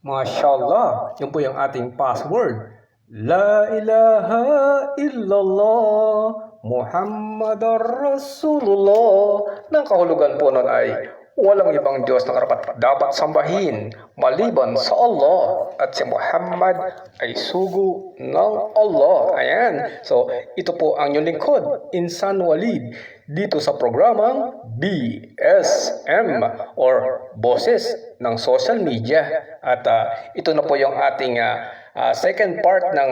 Mashallah, yun po yung ating password. La ilaha illallah Muhammadar Rasulullah. Nang kahulugan po nun ay walang ibang Diyos na karapat dapat sambahin maliban sa Allah at si Muhammad ay sugo ng Allah. Ayan. So, ito po ang inyong lingkod, Insan Walid, dito sa programang BSM or Boses ng Social Media. At ito na po yung ating second part ng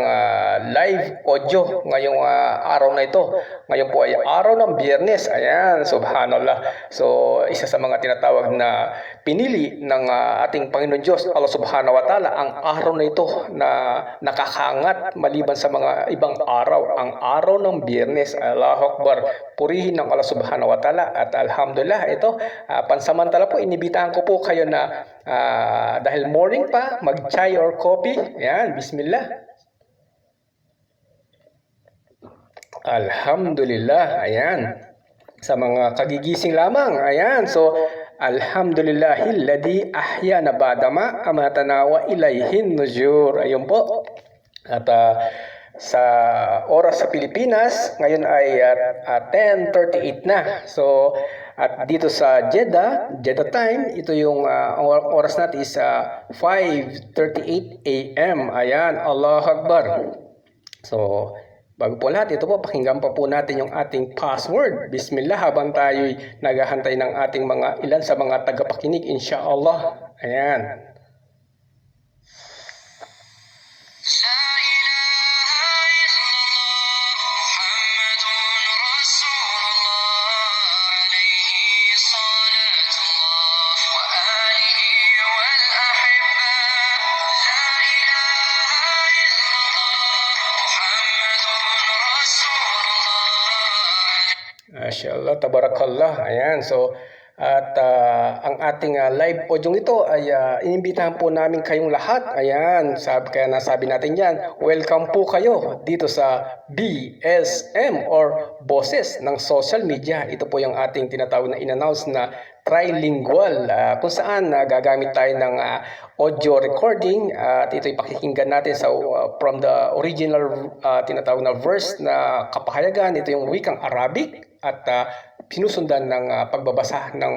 live audio ngayong araw na ito. Ngayon po ay araw ng Biyernes. Ayan, subhanallah. So, isa sa mga tinatawag na pinili ng ating Panginoon Diyos, Allah subhanahu wa ta'ala, ang araw na ito na nakakaangat maliban sa mga ibang araw. Ang araw ng Biyernes. Allahu Akbar. Purihin ng Allah subhanahu wa ta'ala. At alhamdulillah, ito, pansamantala po, inibitahan ko po kayo na dahil morning pa, mag-chai or coffee. Ayan, bismillah. Alhamdulillah, ayan. Sa mga kagigising lamang, ayan. So, alhamdulillahilladzi ahyana ba'dama amatana wa ilayhin nujur. Ayun po. At sa oras sa Pilipinas, ngayon ay 10:38 na. So, at dito sa Jeddah time, ito yung oras natin is 5:38 AM. Ayan, Allahu Akbar. So, bago po lahat, ito po, pakinggan pa po natin yung ating password. Bismillah, habang tayo'y naghahantay ng ating ilan sa mga tagapakinig, insyaAllah. Ayan. Mashallah, tabarakallah. Ayan, so at ang ating live audio ito ay inimbitahan po namin kayong lahat. Ayan, kaya nasabi natin yan, welcome po kayo dito sa BSM or Boses ng Social Media. Ito po yung ating tinatawag na in-announce na trilingual, kung saan gagamit tayo ng audio recording at ito'y pakikinggan natin sa from the original tinatawag na verse na kapahayagan. Ito yung wikang Arabic at sinusundan ng pagbabasa ng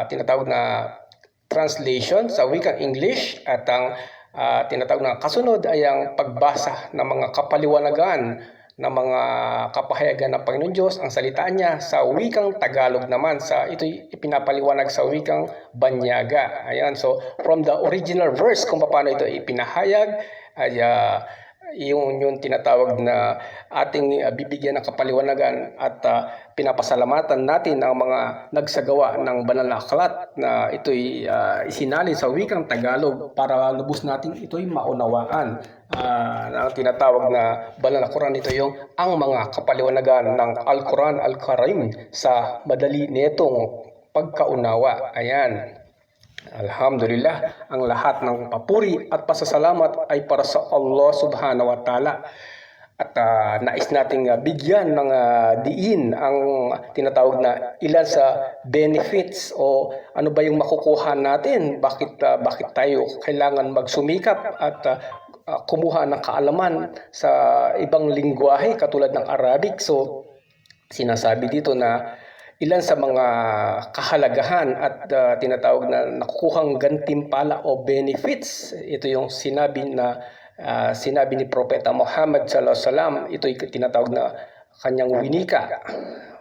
tinatawag na translation sa wikang English, at ang tinatawag na kasunod ay ang pagbasa ng mga kapaliwanagan ng mga kapahayagan ng Panginoon Diyos, ang salitaan niya sa wikang Tagalog naman, ito'y ipinapaliwanag sa wikang Banyaga. Ayan, so from the original verse kung paano ito ipinahayag ay yung tinatawag na ating bibigyan ng kapaliwanagan at pinapasalamatan natin ang mga nagsagawa ng banal na aklat na ito'y isinalin sa wikang Tagalog para lubos natin ito'y maunawaan. Ang tinatawag na banal na Quran, ito yung ang mga kapaliwanagan ng Al-Quran Al-Karim sa madali nitong pagkaunawa. Ayan. Alhamdulillah, ang lahat ng papuri at pasasalamat ay para sa Allah subhanahu wa ta'ala. At nais nating bigyan ng diin ang tinatawag na ilan sa benefits o ano ba yung makukuha natin, bakit tayo kailangan magsumikap at kumuha ng kaalaman sa ibang lingwahe katulad ng Arabic. So, sinasabi dito na ilan sa mga kahalagahan at tinatawag na nakukuhang gantimpala o benefits. Ito yung sinabi ni Propeta Muhammad sallallahu alaihi wasallam. Ito'y tinatawag na kanyang winika,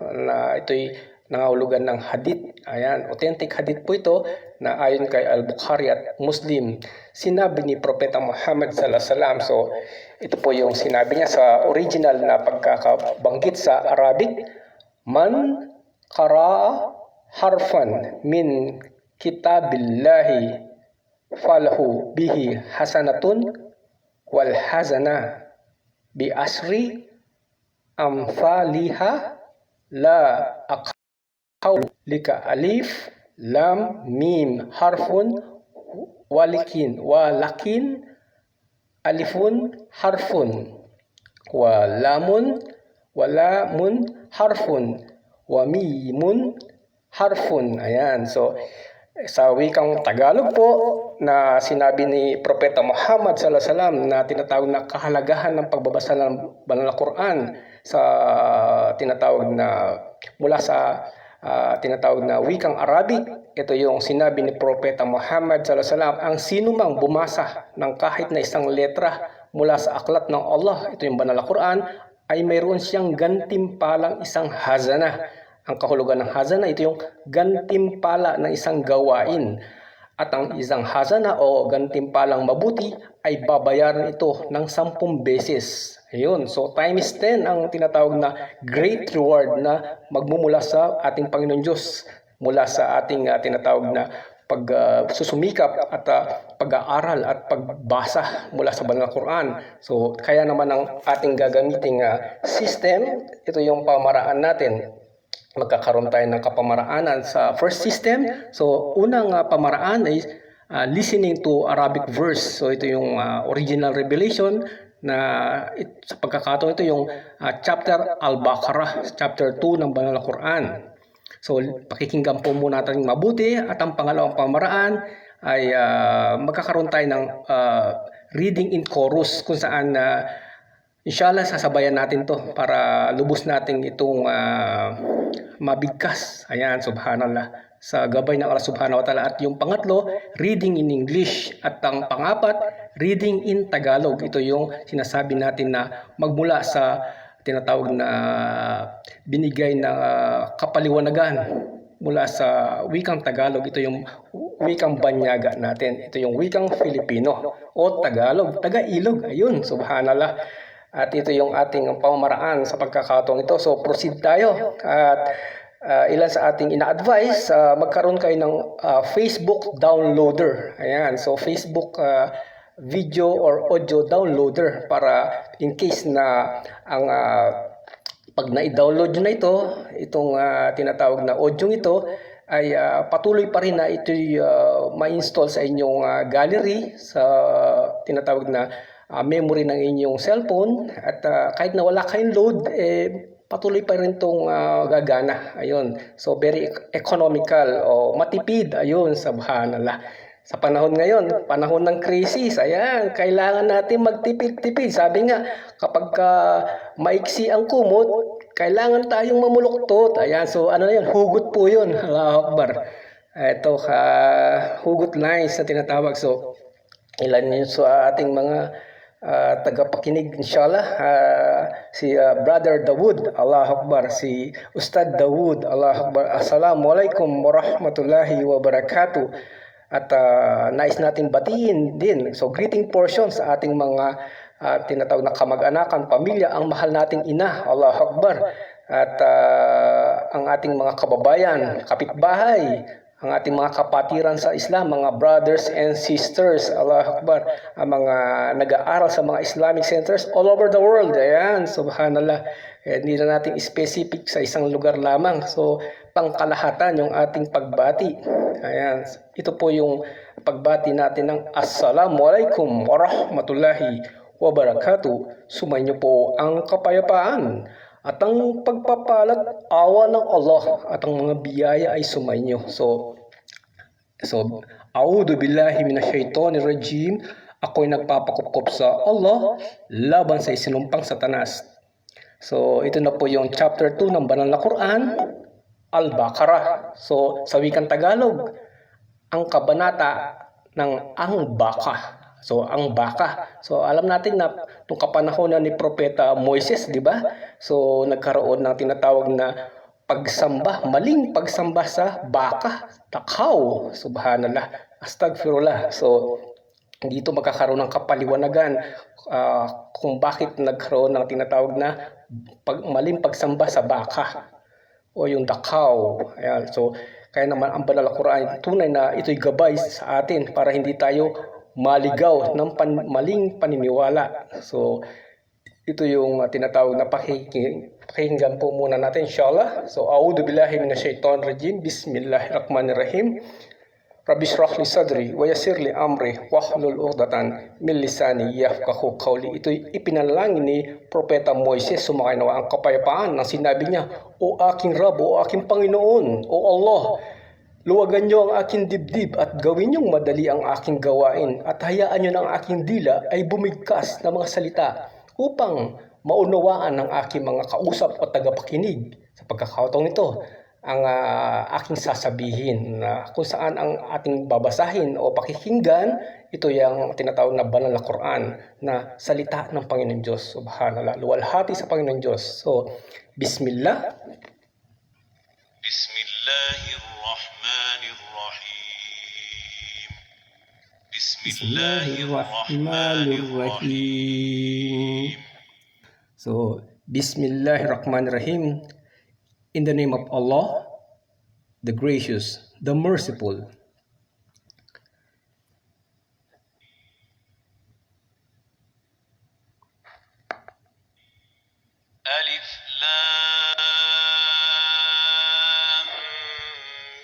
na ito'y nangahulugan ng hadith. Ayan, authentic hadith po ito na ayon kay Al-Bukhari at Muslim. Sinabi ni Propeta Muhammad sallallahu alaihi wasallam. So, ito po yung sinabi niya sa original na pagkakabanggit sa Arabic. Man qara'a harfan min kitabillahi falahu bihi hasanatun wal hazana bi asri amthaliha la aqaw lika alif lam mim harfun walakin alifun harfun wa lamun harfun wa mimun harfun. Ayan, so sa wikang Tagalog po na sinabi ni Propeta Muhammad sallallahu alaihi wasallam na tinatawag na kahalagahan ng pagbabasa ng banal na Quran sa tinatawag na mula sa tinatawag na wikang Arabic. Ito yung sinabi ni Propeta Muhammad sallallahu alaihi wasallam, ang sino mang bumasa ng kahit na isang letra mula sa aklat ng Allah, ito yung banal na Quran, ay mayroon siyang gantimpalang isang hazana. Ang kahulugan ng hazana, ito yung gantimpala ng isang gawain. At ang isang hazana o gantimpalang mabuti ay babayaran ito ng 10 beses. Ayun, so times 10 ang tinatawag na great reward na magmumula sa ating Panginoon Diyos mula sa ating tinatawag na pagsusumikap at pag-aaral at pagbasa mula sa banal na Quran. So kaya naman ang ating gagamiting system, ito yung pamaraan natin. Magkakaroon tayo ng kapamaraanan sa first system. So, unang pamaraan ay listening to Arabic verse. So, ito yung original revelation na sa pagkakataon ito yung chapter Al-Baqarah, chapter 2 ng banal na Quran. So, pakikinggan po muna natin mabuti at ang pangalawang pamaraan ay magkakaroon tayo ng reading in chorus kung saan inshallah sasabayan natin to para lubos natin itong mabigkas. Ayan, subhanallah. Sa gabay ng Allah subhanahu wa ta'ala. At yung pangatlo, reading in English. At ang pangapat, reading in Tagalog. Ito yung sinasabi natin na magmula sa tinatawag na binigay na kapaliwanagan mula sa wikang Tagalog. Ito yung wikang Banyaga natin. Ito yung wikang Filipino o Tagalog, Taga-Ilog. Ayun, subhanallah. At ito yung ating pamamaraan sa pagkakataong ito. So proceed tayo. At ilan sa ating ina-advise, magkaroon kayo ng Facebook downloader. Ayan, so Facebook video or audio downloader para in case na ang pag na-download nyo na ito, itong tinatawag na audio ito, ay patuloy pa rin na ito'y ma-install sa inyong gallery sa tinatawag na memory ng inyong cellphone at kahit na wala kayong load, patuloy pa rin itong gagana. Ayun. So, very economical o matipid. Ayun, subhanallah. Sa panahon ngayon, panahon ng crisis, ayan, kailangan natin magtipid-tipid. Sabi nga, kapag maiksi ang kumot, kailangan tayong mamuluktot. Ayan, so ano na yun? Hugot po yun. Allahu Akbar. Ito, hugot lines na tinatawag. So, ilan yun sa ating mga tagapakinig inshallah, si Brother Dawood, Allahu Akbar, si Ustad Dawood, Allahu Akbar, Assalamualaikum warahmatullahi wabarakatuh. At nais natin batiin din, so greeting portion sa ating mga tinatawag na kamag-anakan, pamilya, ang mahal nating ina, Allahu Akbar, at ang ating mga kababayan, kapitbahay, ang ating mga kapatiran sa Islam, mga brothers and sisters, Allahu Akbar, ang mga nag-aaral sa mga Islamic centers all over the world. Ayan, subhanallah. Hindi na natin specific sa isang lugar lamang. So, pangkalahatan yung ating pagbati. Ayan, ito po yung pagbati natin ng Assalamualaikum warahmatullahi wabarakatuh. Sumainyo po ang kapayapaan at ang pagpapalat awa ng Allah at ang mga biyaya ay sumainyo. So a'udhu billahi minasyaitonir rajim. Ako'y nagpapakupkop sa Allah laban sa isinumpang Satanas. So ito na po yung chapter 2 ng banal na Quran, Al-Baqarah. So sa wikang Tagalog, ang kabanata ng ang baka. So, ang baka. So, alam natin na nung kapanahonan ni Propeta Moises, di ba? So, nagkaroon ng tinatawag na pagsamba, maling pagsamba sa baka, takaw. Subhanallah. Astagfirullah. So, dito magkakaroon ng kapaliwanagan kung bakit nagkaroon ng tinatawag na maling pagsamba sa baka o yung dakaw. Ayan. So, kaya naman ang banal na Quran tunay na ito'y gabay sa atin para hindi tayo maligaw ng maling paniniwala. So, ito yung tinatawag na pakinggan po muna natin inshallah. So, a'udhu billahi minasyaitonir rajim. Bismillahirrahmanirrahim. Rabbi shrah li sadri wa yassir li amri wahlul 'uqdatan min lisani yafqahu qawli. Ito'y ipinalangin ni Propeta Moises, sumakay nawa ang kapayapaan, nang sinabi niya, O aking Rab, o aking Panginoon, o Allah, Luwagan niyo ang aking dibdib at gawin niyong madali ang aking gawain at hayaan niyo ng aking dila ay bumigkas na mga salita upang maunawaan ng aking mga kausap o tagapakinig. Sa pagkakataong ito, ang aking sasabihin na kung saan ang ating babasahin o pakikinggan, ito yung tinatawag na banal na Quran na salita ng Panginoon Diyos. Subhanallah, luwalhati sa Panginoon Diyos. So, Bismillah. Bismillahirrahmanirrahim. Bismillahirrahmanirrahim. So, Bismillahirrahmanirrahim. In the name of Allah, the gracious, the merciful. Alif Lam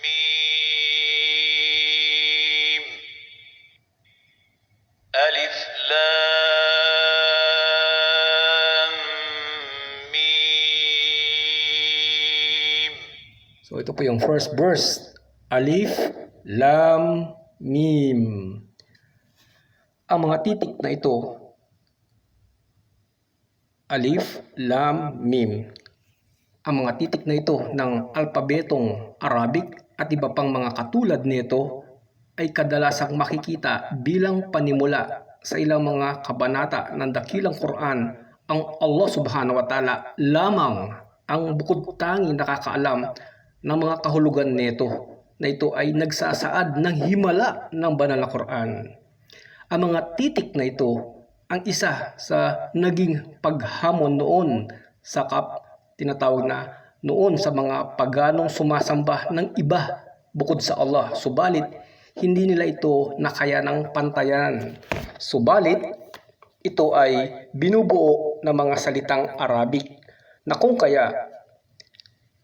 Mim. Alif Lam Mim. So ito po yung first verse. Alif, Lam, Mim. Ang mga titik na ito, Alif, Lam, Mim. Ang mga titik na ito ng alpabetong Arabic at iba pang mga katulad nito ay kadalasang makikita bilang panimula sa ilang mga kabanata ng dakilang Quran. Ang Allah subhanahu wa ta'ala lamang ang bukod tanging nakakaalam ng mga kahulugan nito na ito ay nagsasaad ng himala ng banal na Quran. Ang mga titik na ito ang isa sa naging paghamon noon sa tinatawag na noon sa mga paganong sumasamba ng iba bukod sa Allah. Subalit, hindi nila ito nakaya ng pantayan. Subalit, ito ay binubuo ng mga salitang Arabic na kung kaya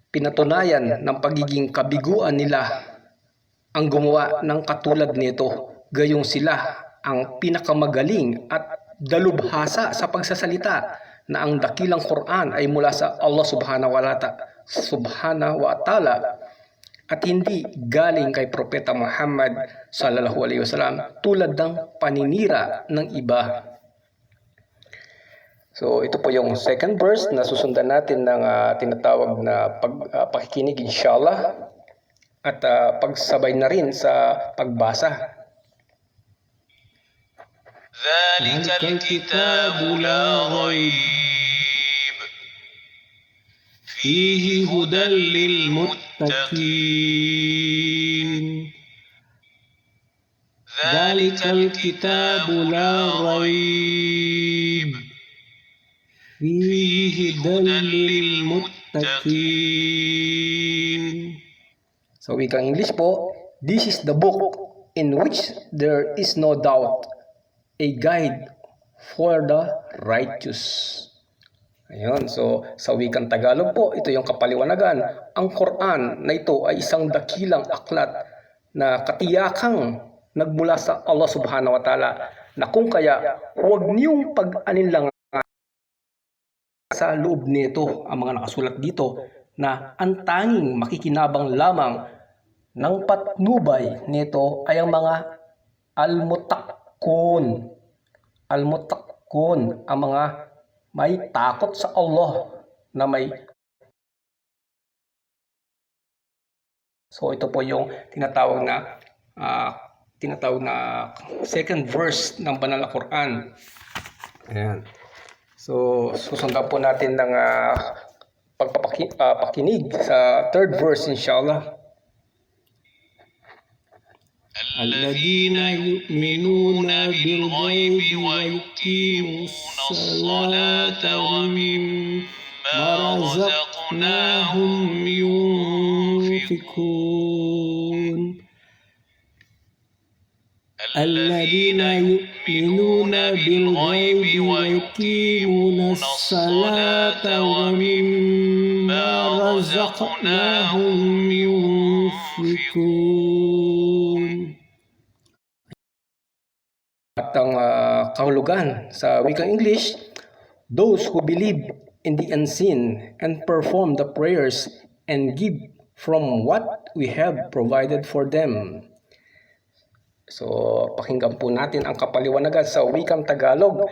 pinatunayan ng pagiging kabiguan nila ang gumawa ng katulad nito. Gayong sila ang pinakamagaling at dalubhasa sa pagsasalita na ang dakilang Quran ay mula sa Allah subhanahu wa ta'ala at hindi galing kay Propeta Muhammad sallallahu alaihi wasallam tulad ng paninira ng iba. So ito po yung second verse na susundan natin ng tinatawag na pakikinig inshallah at pagsabay na rin sa pagbasa. ذلك الكتاب لا ريب فيه هدى للمتقين. ذلك الكتاب لا ريب فيه هدى للمتقين. So wikang English po, this is the book in which there is no doubt, a guide for the righteous. Ayun, so sa wikang Tagalog po, ito yung kapaliwanagan. Ang Quran na ito ay isang dakilang aklat na katiyakang nagmula sa Allah subhanahu wa ta'ala na kung kaya huwag niyong pag-alinlangan sa loob nito ang mga nakasulat dito na ang tanging makikinabang lamang ng patnubay nito ay ang mga al-muttaqun, ang mga may takot sa Allah na may. So ito po yung tinatawag na second verse ng banal na Quran. Ayan. So susundan po natin ng pagpapakinig sa third verse inshallah. الذين يؤمنون بالغيب ويقيمون الصلاة ومما رزقناهم ينفقون. الذين يؤمنون بالغيب ويقيمون الصلاة ومما رزقناهم ينفقون. At ang kahulugan sa wikang English, those who believe in the unseen and perform the prayers and give from what we have provided for them. So, pakinggan po natin ang kapaliwanagan sa wikang Tagalog.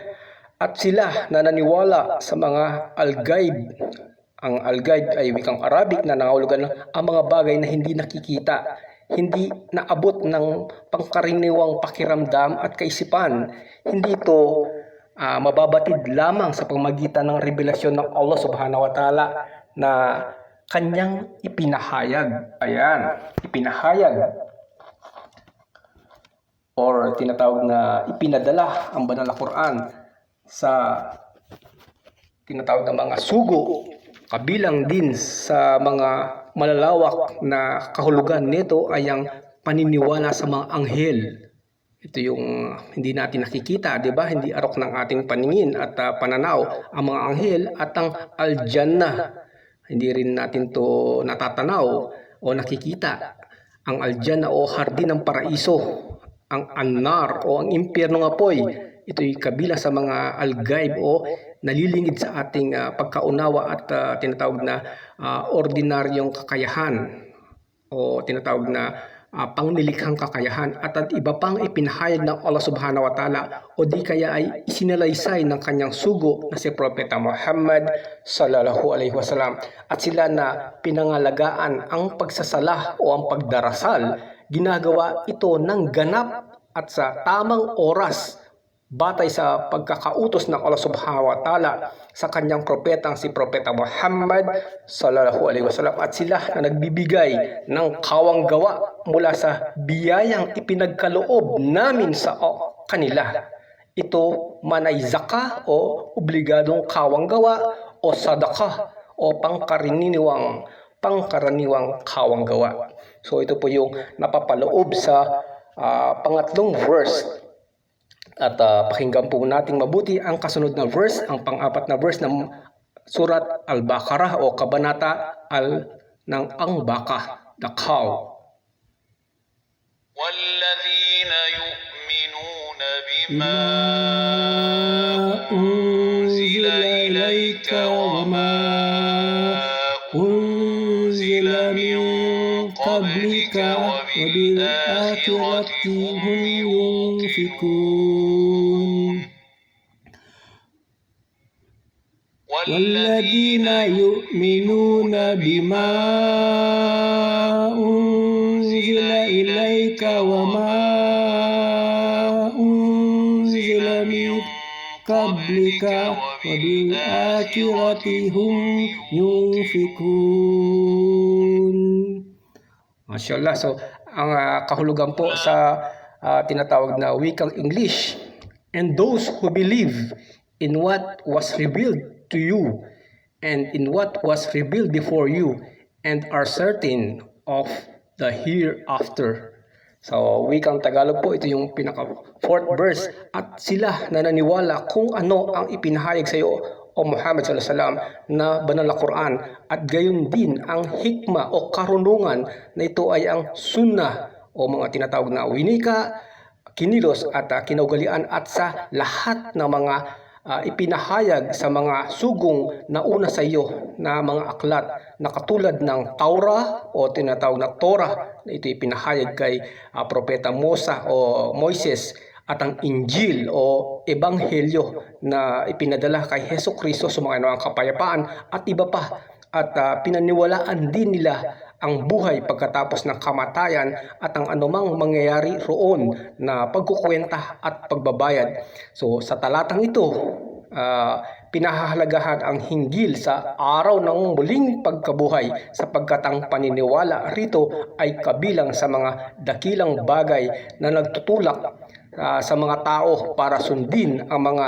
At sila na naniwala sa mga al-ghaib. Ang al-ghaib ay wikang Arabic na nangahulugan ang mga bagay na hindi nakikita, hindi naabot ng pangkaraniwang pakiramdam at kaisipan. Hindi ito mababatid lamang sa pamamagitan ng revelasyon ng Allah Subhanahu wa Ta'ala na kanyang ipinahayag. Ayan, ipinahayag. Or tinatawag na ipinadala ang banal na Quran sa tinatawag na mga sugo, kabilang din sa mga malalawak na kahulugan nito ay ang paniniwala sa mga anghel. Ito yung hindi natin nakikita, di ba? Hindi arok ng ating paningin at pananaw ang mga anghel at ang al-jannah. Hindi rin natin to natatanaw o nakikita. Ang al-jannah o hardin ng paraiso. Ang annar o ang impyerno ng apoy, ito'y kabilang sa mga al-ghaib o nalilingid sa ating pagkaunawa at tinatawag na ordinaryong kakayahan o tinatawag na pangnilikhang kakayahan at iba pang ipinahayag ng Allah Subhanahu wa Ta'ala o di kaya ay isinalaysay ng kanyang sugo na si Propeta Muhammad sallallahu alaihi wasallam. At sila na pinangalagaan ang pagsasala o ang pagdarasal, ginagawa ito ng ganap at sa tamang oras batay sa pagkakautos ng Allah Subhanahu wa Ta'ala sa kanyang propetang si Propeta Muhammad sallallahu alaihi wasallam. At sila na nagbibigay ng kawang gawa mula sa biyayang ipinagkaloob namin sa kanila. Ito man ay zaka o obligadong kawang gawa o sadaka o pangkaraniwang kawang gawa. So ito po yung napapaloob sa pangatlong verse. At pakinggan po natin mabuti ang kasunod na verse, ang pang-apat na verse ng Surat Al-Baqarah o Kabanata ng Ang-Baqah, the cow. وَالَّذِينَ يُؤْمِنُونَ بِمَا أنزل إليك وما أنزل من قبلك وبالآخرة هم ينفقون والذين يؤمنون بما أنزل إليك وما أنزل من قبلك وبالآخرة هم ينفقون. Mashallah. So, ang kahulugan po sa tinatawag na wikang English, and those who believe in what was revealed to you and in what was revealed before you and are certain of the hereafter. So, wikang Tagalog po, ito yung pinaka-fourth verse. At sila na naniwala kung ano ang ipinahayag sa iyo, o Muhammad sallallahu alaihi wasallam, na banal na Quran, at gayon din ang hikma o karunungan na ito ay ang sunnah o mga tinatawag na winika, kinilos at kinaugalian at sa lahat ng mga ipinahayag sa mga sugong na una sa iyo na mga aklat na katulad ng Taura o tinatawag na Torah na ito ipinahayag kay Propeta Musa o Moises, at ang Injil o Ebanghelyo na ipinadala kay Hesus Kristo sa mga kapayapaan at iba pa. At pinaniwalaan din nila ang buhay pagkatapos ng kamatayan at ang anumang mangyayari roon na pagkukwenta at pagbabayad. So sa talatang ito, pinahahalagahan ang hinggil sa araw ng muling pagkabuhay sapagkat ang paniniwala rito ay kabilang sa mga dakilang bagay na nagtutulak sa mga tao para sundin ang mga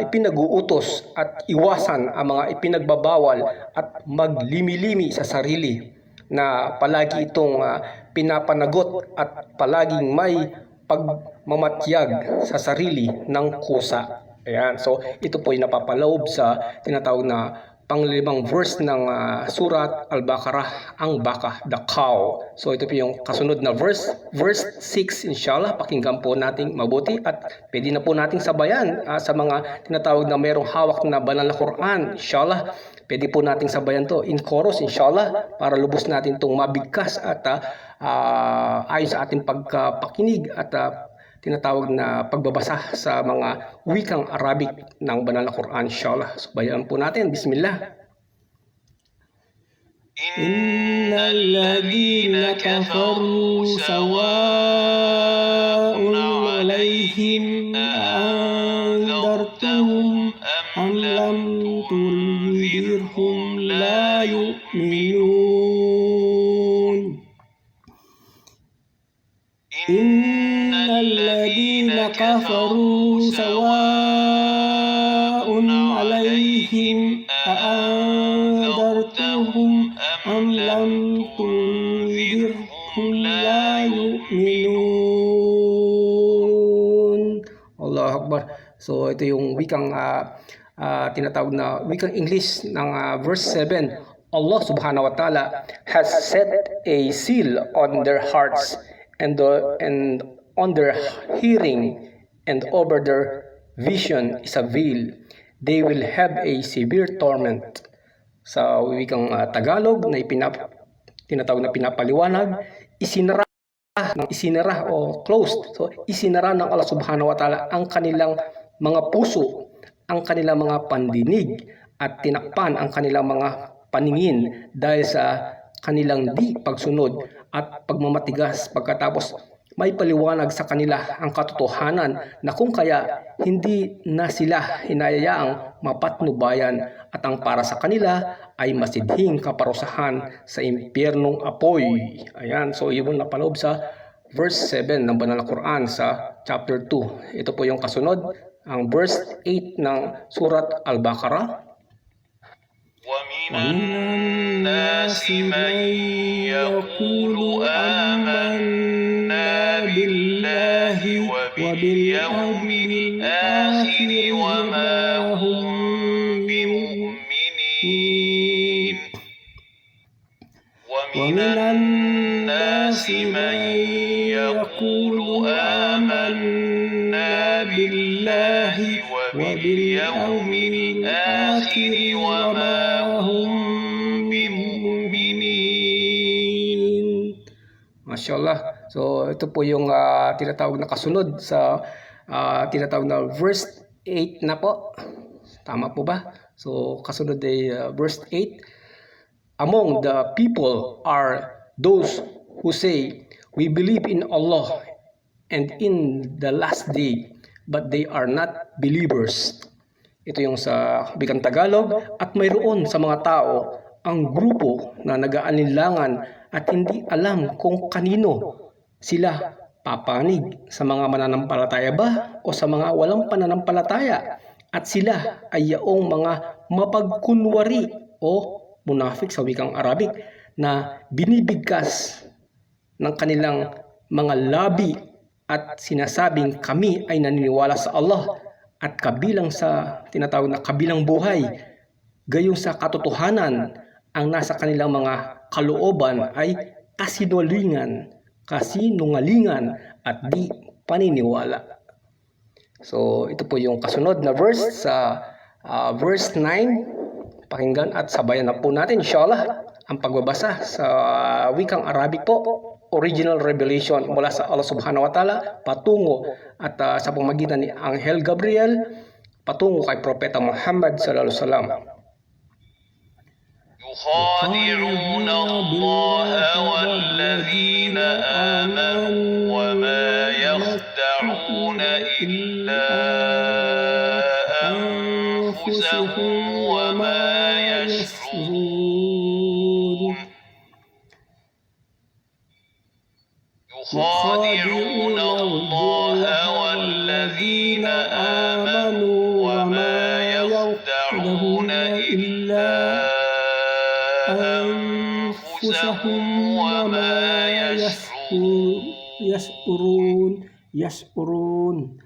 ipinag-uutos at iwasan ang mga ipinagbabawal at maglimi-limi sa sarili na palagi itong pinapanagot at palaging may pagmamatyag sa sarili ng kusa. Ayan, so ito po ay napapaloob sa tinatawag na panglimang verse ng Surat Al-Baqarah, ang Baqah, the cow. So ito po yung kasunod na verse, verse 6 inshallah. Pakinggan po natin mabuti at pwede na po nating sabayan sa mga tinatawag na mayroong hawak na banal na Quran. Inshallah, Pwede po nating sabayan to in chorus inshallah para lubos natin itong mabigkas at ayon sa ating pagpakinig at tinatawag na pagbabasa sa mga wikang Arabic ng banal na Quran inshallah. Sabayan po natin. Bismillah. إن الذين كفروا سواء عليهم أنذرتهم أم لم تنذرهم لا يؤمنون إن الذين كفروا سواء عليهم أنذرتهم أم لم تنذرهم لا يؤمنون. Allahu Akbar. So ito yung wikang tinatawag na wikang English ng verse 7. Allah subhanahu wa ta'ala has set a seal on their hearts and on their hearing, and over their vision is a veil. They will have a severe torment. Sa wikang Tagalog na tinatawag na pinapaliwanag, isinara o closed. So isinara ng Allah subhanahu wa ta'ala ang kanilang mga puso, ang kanilang mga pandinig, at tinakpan ang kanilang mga paningin dahil sa kanilang di pagsunod at pagmamatigas, pagkatapos may paliwanag sa kanila ang katotohanan na kung kaya hindi na sila hinayayaang mapatnubayan, at ang para sa kanila ay masidhing kaparusahan sa impyernong apoy. Ayan, so yun na paloob sa verse 7 ng banal na Quran sa chapter 2. Ito po yung kasunod, ang verse 8 ng surat Al-Baqarah. ومن الناس من يقول آمنا بالله وباليوم الآخر وما هم بمؤمنين ومن الناس من يقول آمنا بالله وباليوم الآخر وما Masya Allah. So ito po yung tinatawag na kasunod sa tinatawag na verse 8 na po. Tama po ba? So kasunod ay verse 8. Among the people are those who say, we believe in Allah and in the last day, but they are not believers. Ito yung sa wikang Tagalog. At mayroon sa mga tao ang grupo na nag-aalinlangan at hindi alam kung kanino sila papanig, sa mga mananampalataya ba o sa mga walang pananampalataya, at sila ay yaong mga mapagkunwari o munafik sa wikang Arabic na binibigkas ng kanilang mga labi at sinasabing kami ay naniniwala sa Allah at kabilang sa tinatawag na kabilang buhay, gayon sa katotohanan ang nasa kanilang mga kalooban ay kasinungalingan at di paniniwala. So ito po yung kasunod na verse sa verse 9. Pakinggan at sabayan na po natin inshallah ang pagbabasa sa wikang Arabic po, original revelation mula sa Allah subhanahu wa ta'ala patungo at sa pamamagitan ni Anghel Gabriel patungo kay Propeta Muhammad sallallahu alaihi wasallam. يخادعون الله والذين آمنوا وما يخدعون إلا أنفسهم وما يشعرون يخادعون الله والذين آمنوا وما يخدعون إلا أنفسهم وما yash'urun.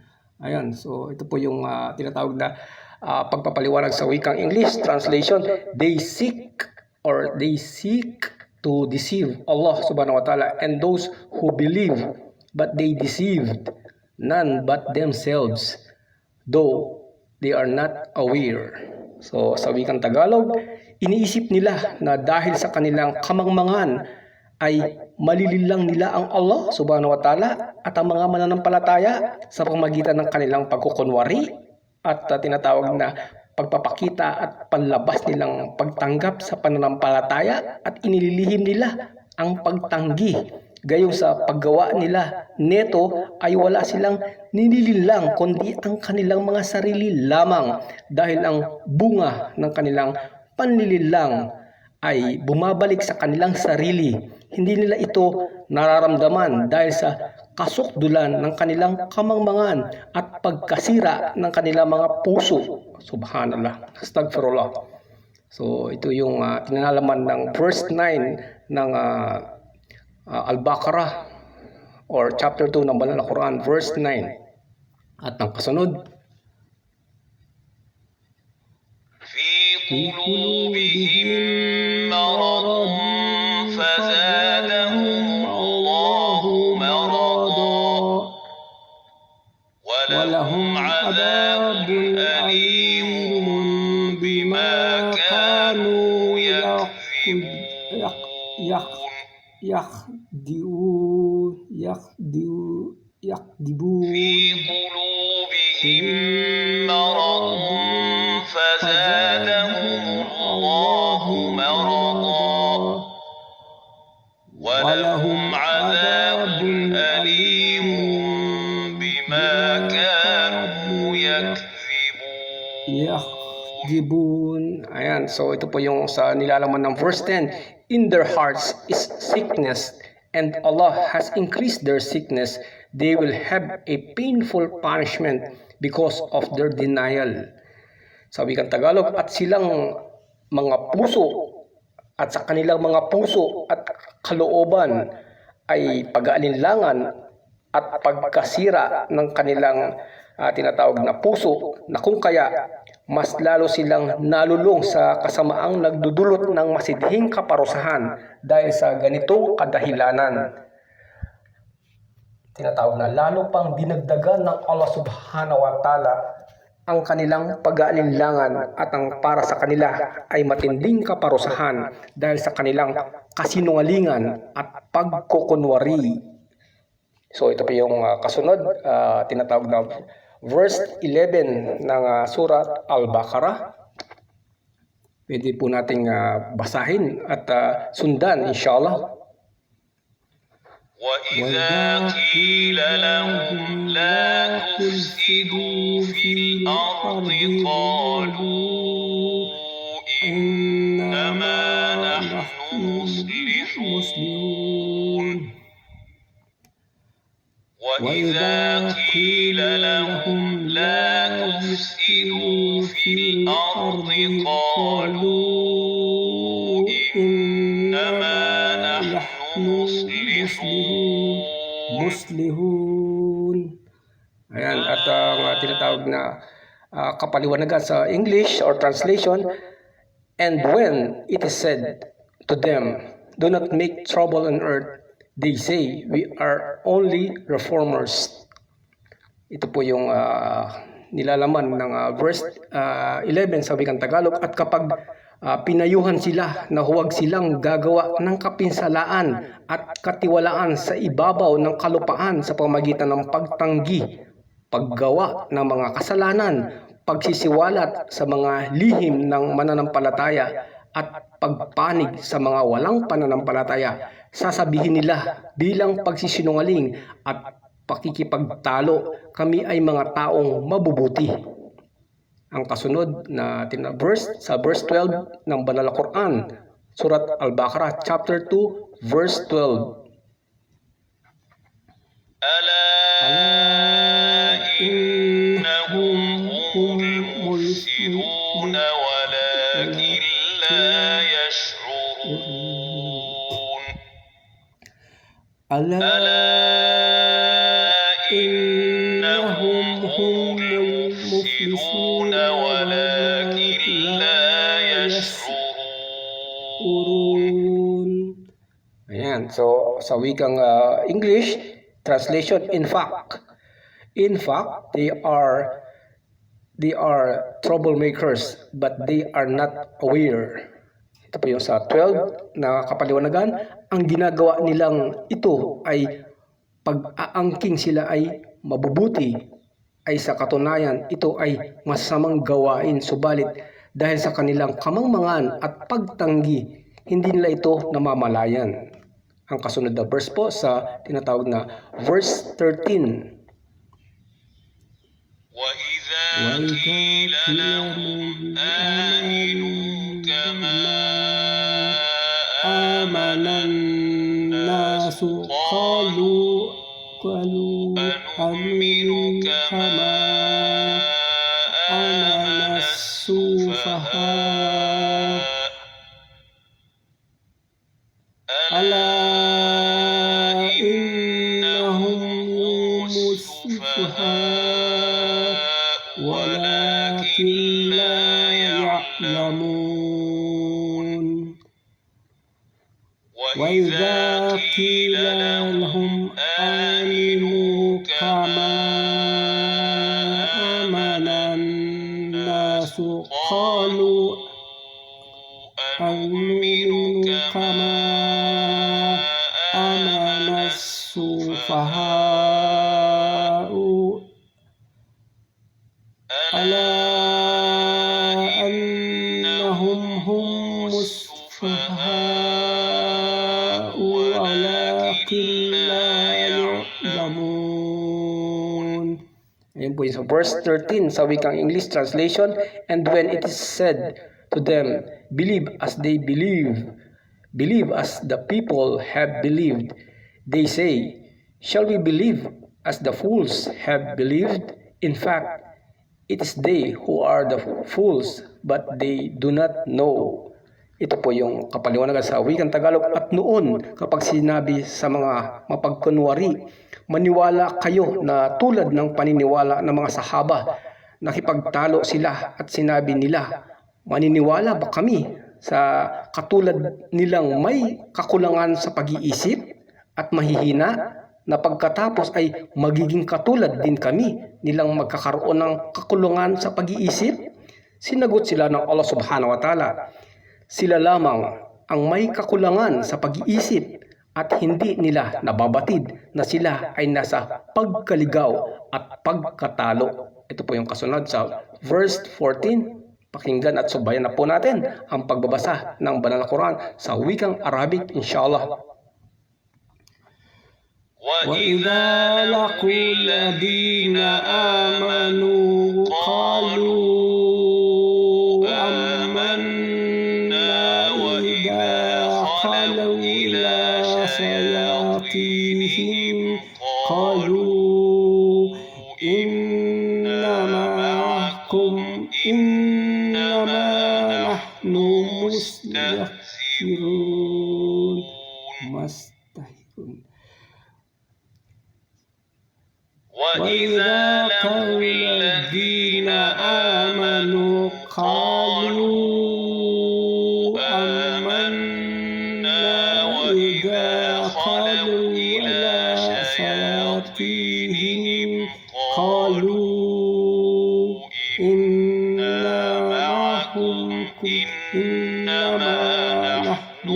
Ayan, so ito po yung tinatawag na pagpapaliwanag sa wikang English translation. They seek to deceive Allah subhanahu wa ta'ala and those who believe, but they deceived none but themselves, though they are not aware. So sa wikang Tagalog, Iniisip nila na dahil sa kanilang kamangmangan ay malililang nila ang Allah subhanahu wa ta'ala at ang mga mananampalataya sa pamamagitan ng kanilang pagkukunwari at tinatawag na pagpapakita at panlabas nilang pagtanggap sa pananampalataya at inililihim nila ang pagtanggi. Gayong sa paggawa nila neto ay wala silang nilililang kundi ang kanilang mga sarili lamang dahil ang bunga ng kanilang panlililang ay bumabalik sa kanilang sarili. Hindi nila ito nararamdaman dahil sa kasukdulan ng kanilang kamangmangan at pagkasira ng kanilang mga puso. Subhanallah. Astagfirullah. So ito yung tinalaman ng verse 9 ng Al-Baqarah or chapter 2 ng Banal na Quran, verse 9. At ang kasunod, في قلوبهم مرض فزادهم الله مرضا ولهم عذاب أليم بما كانوا يكذبون في قلوبهم مرض فزادهم الله مرضا ولهم عذاب أليم بما كانوا يكذبون. ayan, so ito po yung sa nilalaman ng verse 10. In their hearts is sickness, and Allah has increased their sickness. They will have a painful punishment because of their denial. Sabi kang Tagalog, at silang mga puso at sa kanilang mga puso at kalooban ay pag-aalinlangan at pagkasira ng kanilang tinatawag na puso, na kung kaya mas lalo silang nalulong sa kasamaang nagdudulot ng masidhing kaparusahan dahil sa ganitong kadahilanan. Tinatawag na lalo pang dinagdagan ng Allah subhanahu wa ta'ala ang kanilang pag-aalinlangan at ang para sa kanila ay matinding kaparusahan dahil sa kanilang kasinungalingan at pagkukunwari. So ito po yung kasunod, tinatawag na verse 11 ng surat Al-Baqarah. Pwede po nating basahin at sundan inshallah. وإذا قيل لهم لا تفسدوا في الأرض قالوا إنما نحن مصلحون وإذا قيل لهم لا تفسدوا في الأرض قالوا إنما نحن muslihun. Ayan, at ang tinatawag na kapaliwanagan sa English or translation, and when it is said to them, do not make trouble on earth, they say, we are only reformers. Ito po yung nilalaman ng verse 11 sa wikang Tagalog. At kapag pinayuhan sila na huwag silang gagawa ng kapinsalaan at katiwalaan sa ibabaw ng kalupaan sa pamagitan ng pagtanggi, paggawa ng mga kasalanan, pagsisiwalat sa mga lihim ng mananampalataya at pagpanig sa mga walang pananampalataya, sasabihin nila bilang pagsisinungaling at pakikipagtalo, kami ay mga taong mabubuti. Ang kasunod na verse sa verse 12 ng Banal na Quran, Surat Al-Baqarah chapter 2 verse 12. ألا إنهم هم المفسدون ولكن لا يشعرون ألا إنهم هم المفلسون ولكن لا يشعرون. Ayan, so sa wikang English translation, in fact, they are troublemakers, but they are not aware. Ito po yung sa 12 na kapaliwanagan. Ang ginagawa nilang ito ay pag-aangking sila ay mabubuti, ay sa katunayan ito ay masamang gawain, subalit dahil sa kanilang kamangmangan at pagtanggi, hindi nila ito namamalayan. Ang kasunod na verse po sa tinatawag na verse 13. وإذا وإذا قيل قيل لهم لهم آمنوا كما آمن الناس قالوا أنؤمن كما آمن السفهاء ألا إنهم هم السفهاء ولكن لا يعلمون وإذا قيل لهم آمنوا كما آمن الناس قالوا أنؤمن كما آمن السفهاء ألا أنهم هم السفهاء ولكن لا يعلمون. Ayan po yung sa verse 13 sa wikang English translation. And when it is said to them, believe as they believe as the people have believed, they say, shall we believe as the fools have believed? In fact, it is they who are the fools, but they do not know. Ito po yung kapaliwanagan sa wikang Tagalog. At noon, kapag sinabi sa mga mapagkunwari, maniwala kayo na tulad ng paniniwala ng mga sahaba, nakipagtalo sila at sinabi nila, maniniwala ba kami sa katulad nilang may kakulangan sa pag-iisip at mahihina, na pagkatapos ay magiging katulad din kami nilang magkakaroon ng kakulangan sa pag-iisip? Sinagot sila ng Allah subhanahu wa ta'ala, sila lamang ang may kakulangan sa pag-iisip at hindi nila nababatid na sila ay nasa pagkaligaw at pagkatalo. Ito po yung kasunod sa verse 14. Pakinggan at subayan na po natin ang pagbabasa ng Banal na Quran sa wikang Arabic, inshallah. وإذا لقوا الذين آمنوا قالوا آمنا وإذا خلوا إلى شياطينهم قالوا إنما معكم إنما نحن مستهزئون. وإذا لقوا الذين آمنوا قالوا آمنا وإذا خلوا إلى شياطينهم قالوا إنا معكم إنما نحن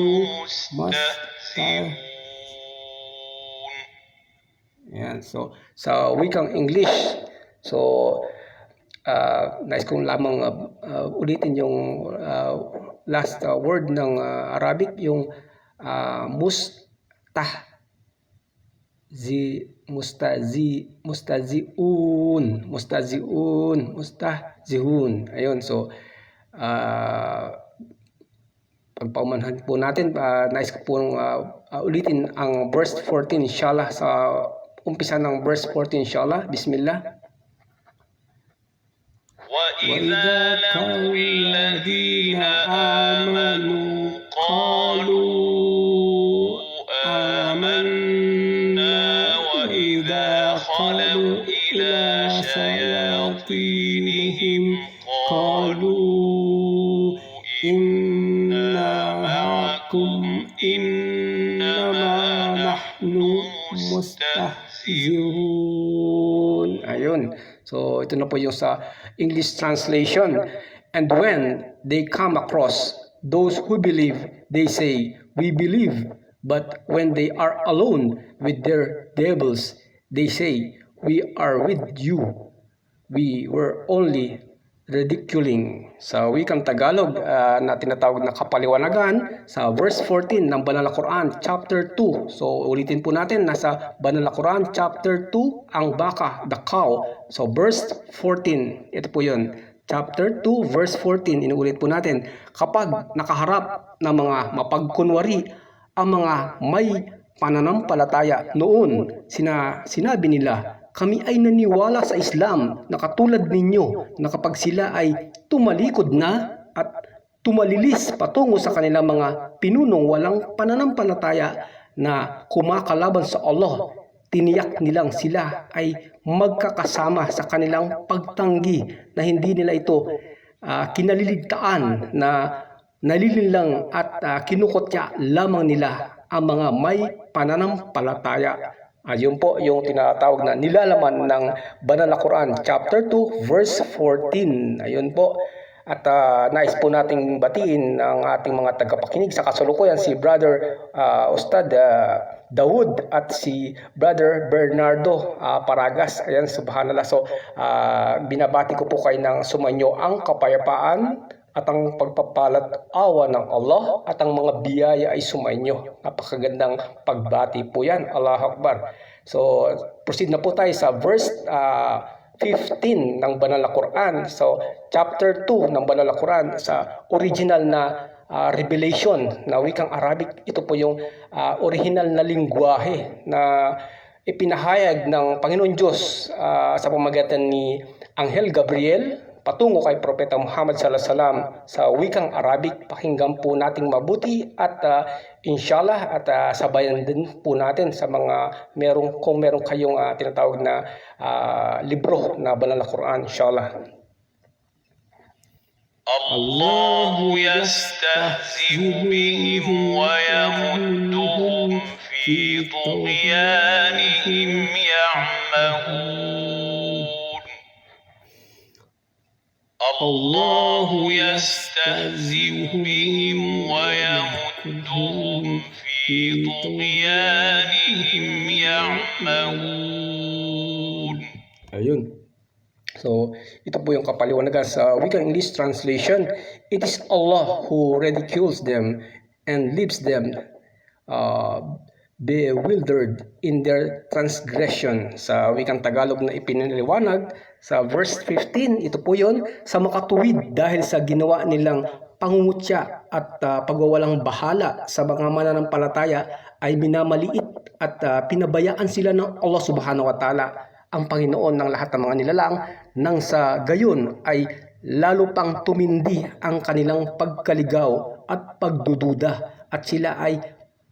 مستهزئون. Yan. So, sa wikang English, so, nais kong lamang ulitin yung last word ng Arabic, yung mustahziun. Ayun, so, pagpaumanhan po natin, nais ko pong ulitin ang verse 14, inshallah, sa umpisa ng verse 14, inshallah. Bismillah. وإذا لقوا الذين آمنوا قالوا آمنا وإذا خلوا إلى شياطينهم قالوا إنا معكم إنما نحن مستهزئون. Ayun. So, ito na po yung sa English translation. And when they come across Those who believe, they say, we believe. But when they are alone with their devils, they say, we are with you. We were only ridiculing. Sa wikang Tagalog na tinatawag na kapaliwanagan sa verse 14 ng Banal na Quran, chapter 2. So ulitin po natin, nasa Banal na Quran, chapter 2, ang baka, the cow. So verse 14, ito po yun. Chapter 2, verse 14, inuulit po natin. Kapag nakaharap ng mga mapagkunwari ang mga may pananampalataya noon, sinabi nila, kami ay naniwala sa Islam na katulad ninyo na kapag sila ay tumalikod na at tumalilis patungo sa kanilang mga pinunong walang pananampalataya na kumakalaban sa Allah, tiniyak nilang sila ay magkakasama sa kanilang pagtanggi na hindi nila ito kinaliligtaan na nalilinlang at kinukutya lamang nila ang mga may pananampalataya. Ayun po yung tinatawag na nilalaman ng Banal na Quran, chapter 2, verse 14. Ayun po. At nais po nating batiin ang ating mga tagapakinig sa kasulukuyan, si Brother Ustad Dawood at si Brother Bernardo Paragas. Ayan, subhanallah. So, binabati ko po kayo ng sumanyo ang kapayapaan at ang pagpapalat awa ng Allah at ang mga biyaya ay sumainyo. Napakagandang pagbati po yan. Allahu Akbar. So, proceed na po tayo sa verse 15 ng Banal na Quran. So, chapter 2 ng Banal na Quran sa original na revelation na wikang Arabic. Ito po yung original na lingwahe na ipinahayag ng Panginoon Diyos sa pamamagitan ni Anghel Gabriel patungo kay Propeta Muhammad sallallahu alaihi wasallam sa wikang Arabic. Pakinggan po nating mabuti at inshallah at sabayan din po natin sa mga kung meron kayong tinatawag na libro na Banal na Quran, inshallah. الله يستهزئ بهم ويمدهم في طغيانهم يعمهون الله يستهزئ بهم ويمدهم في طغيانهم يعمهون. Ayun. So, ito po yung kapaliwanagan sa wikang English translation. It is Allah who ridicules them and leaves them bewildered in their transgression. Sa wikang Tagalog na ipinaliwanag sa verse 15, ito po yun, sa makatuwid dahil sa ginawa nilang pangungutya at pagwawalang bahala sa mga mananampalataya ay minamaliit at pinabayaan sila ng Allah subhanahu wa ta'ala, ang Panginoon ng lahat ng mga nilalang, nang sa gayon ay lalo pang tumindi ang kanilang pagkaligaw at pagdududa at sila ay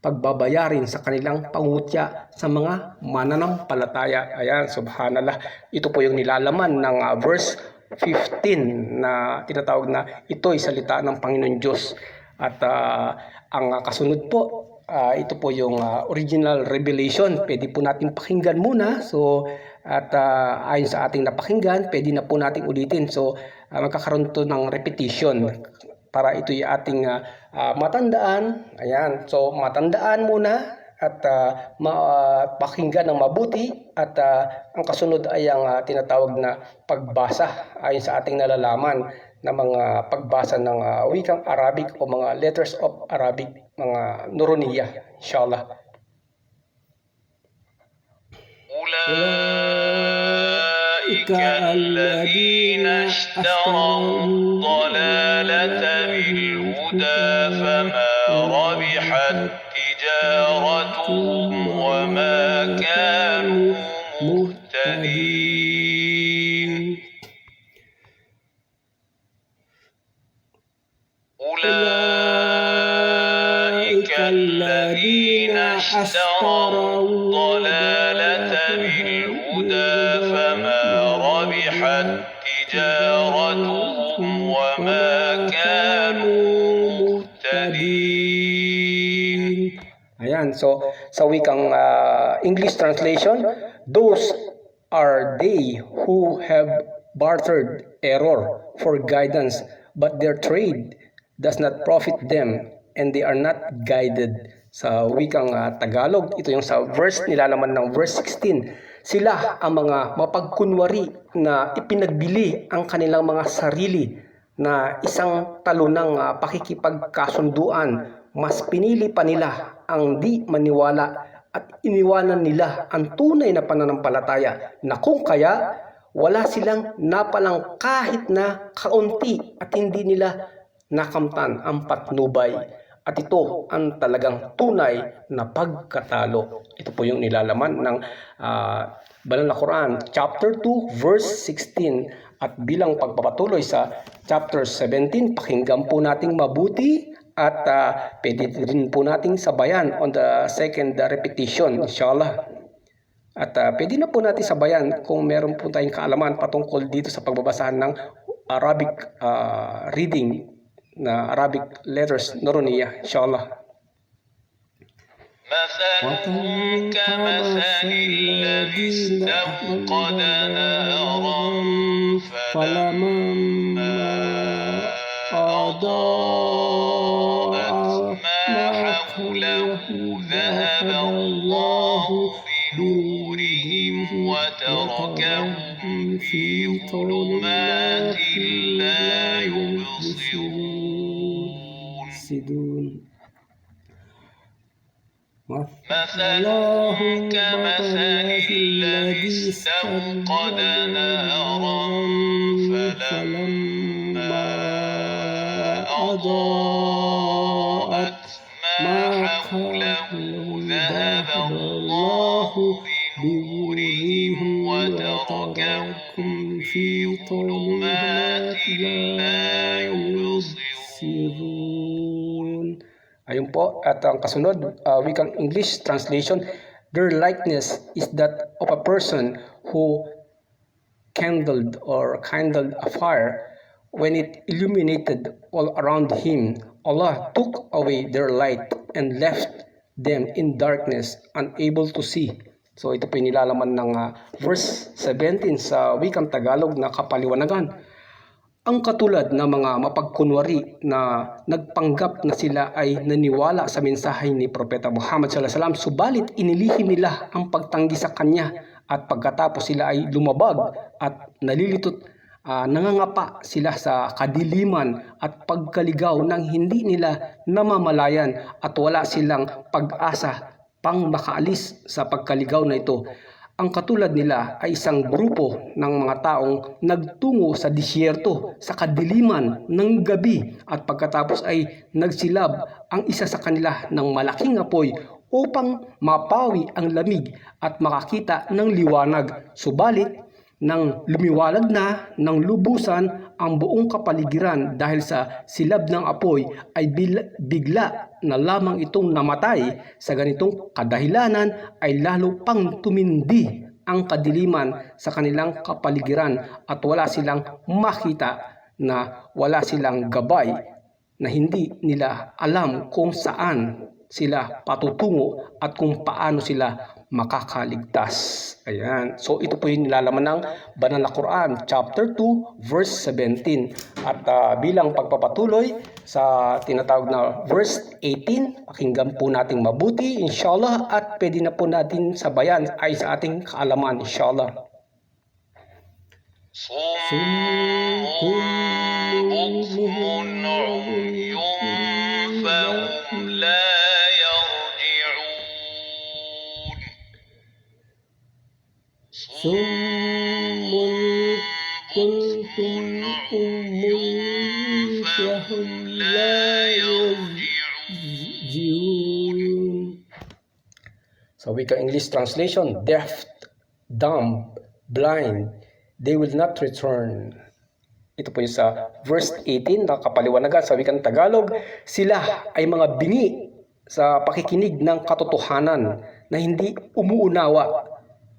pagbabayarin sa kanilang pangungutya sa mga mananampalataya. Ayan, subhanallah. Ito po yung nilalaman ng verse 15 na tinatawag na ito'y salita ng Panginoon Diyos. At ang kasunod po, ito po yung original revelation. Pwede po natin pakinggan muna. So, at ayon sa ating napakinggan, pwede na po natin ulitin. So, magkakaroon to ng repetition para ito'y ating matandaan. Ayan. So, matandaan muna at pakinggan ng mabuti. At ang kasunod ay ang tinatawag na pagbasa ayon sa ating nalalaman na mga pagbasa ng wikang Arabic o mga letters of Arabic, mga Nuraniya, inshallah. أولئك الذين اشتروا الضلالة بالهدى فما ربحت تجارتهم وما كانوا مهتدين. أولئك الذين اشتروا الضلالة بالهدى فما ربحت تجارتهم وما كانوا مهتدين. Ayan, so sa wikang English translation, those are they who have bartered error for guidance, but their trade does not profit them and they are not guided. Sa wikang Tagalog, ito yung sa verse nila naman ng verse 16. Sila ang mga mapagkunwari na ipinagbili ang kanilang mga sarili na isang talo ng pakikipagkasunduan. Mas pinili pa nila ang di maniwala at iniwanan nila ang tunay na pananampalataya na kung kaya wala silang napalang kahit na kaunti at hindi nila nakamtan ang patnubay. At ito ang talagang tunay na pagkatalo. Ito po yung nilalaman ng Banal na Quran, chapter 2, verse 16. At bilang pagpapatuloy sa chapter 17, pakinggan po nating mabuti at pwede rin po nating sabayan on the second repetition, inshallah. At pwede na po natin sabayan kung meron po tayong kaalaman patungkol dito sa pagbabasahan ng Arabic reading na Arabic letters Nuraniya, inshallah. مثلهم كمثل الذي استوقد نارا فلما أضاءت ما حوله ذهب الله بنورهم وتركهم في ظلمات لا يبصرون. مثلهم كمثل الذي استوقد نارا فلما أضاءت ما حوله ذهب الله بنورهم وتركهم في ظلمات لا يبصرون. Ayun po, at ang kasunod, wikang English translation, their likeness is that of a person who kindled a fire. When it illuminated all around him, Allah took away their light and left them in darkness, unable to see. So ito po yung nilalaman ng verse 17 sa wikang Tagalog na kapaliwanagan. Ang katulad ng mga mapagkunwari na nagpanggap na sila ay naniwala sa mensahe ni Propeta Muhammad SAW, subalit inilihim nila ang pagtanggi sa kanya at pagkatapos sila ay lumabag at nalilitot, nangangapa sila sa kadiliman at pagkaligaw ng hindi nila namamalayan at wala silang pag-asa pang makaalis sa pagkaligaw na ito. Ang katulad nila ay isang grupo ng mga taong nagtungo sa disyerto sa kadiliman ng gabi at pagkatapos ay nagsilab ang isa sa kanila ng malaking apoy upang mapawi ang lamig at makakita ng liwanag. Subalit, nang lumiwalag na ng lubusan ang buong kapaligiran dahil sa silab ng apoy ay bigla na lamang itong namatay. Sa ganitong kadahilanan ay lalo pang tumindi ang kadiliman sa kanilang kapaligiran at wala silang makita, na wala silang gabay, na hindi nila alam kung saan sila patutungo at kung paano sila makakaligtas. Ayan. So ito po yung nilalaman ng Banal na Quran, chapter 2, verse 17. At bilang pagpapatuloy sa tinatawag na verse 18, pakinggan po natin mabuti, inshallah, at pwede na po natin sabayan ay sa ating kaalaman, inshallah. صم كنتم عمي فهم لا يرجعون. So wika English translation, deaf, dumb, blind, they will not return. Ito po yung sa verse 18 na kapaliwanagan sa wikang Tagalog, sila ay mga bingi sa pakikinig ng katotohanan na hindi umuunawa,